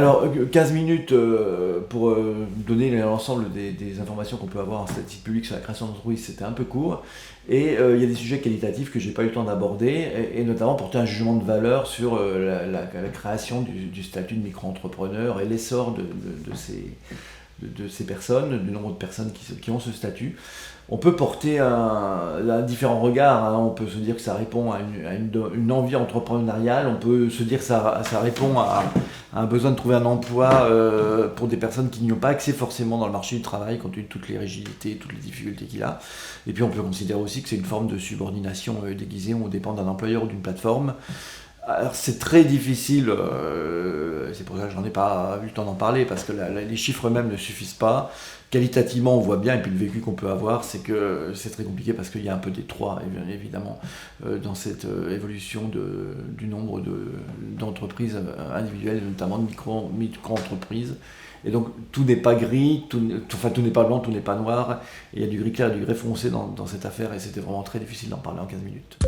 Alors, 15 minutes pour donner l'ensemble des informations qu'on peut avoir en statistique publique sur la création d'entreprise, c'était un peu court. Et il y a des sujets qualitatifs que j'ai pas eu le temps d'aborder, et notamment porter un jugement de valeur sur la création du statut de micro-entrepreneur et l'essor de ces personnes, du nombre de personnes qui ont ce statut. On peut porter un différent regard, hein. On peut se dire que ça répond à une envie entrepreneuriale, on peut se dire que ça répond à un besoin de trouver un emploi pour des personnes qui n'y ont pas accès forcément dans le marché du travail, compte tenu de toutes les rigidités, toutes les difficultés qu'il a. Et puis on peut considérer aussi que c'est une forme de subordination déguisée, où on dépend d'un employeur ou d'une plateforme. Alors c'est très difficile, c'est pour ça que j'en ai pas eu le temps d'en parler, parce que les chiffres eux-mêmes ne suffisent pas. Qualitativement, on voit bien, et puis le vécu qu'on peut avoir, c'est que c'est très compliqué parce qu'il y a un peu d'étroit, évidemment, dans cette évolution du nombre d'entreprises individuelles, notamment de micro-entreprises. Et donc tout n'est pas gris, tout n'est pas blanc, tout n'est pas noir, et il y a du gris clair et du gris foncé dans cette affaire, et c'était vraiment très difficile d'en parler en 15 minutes.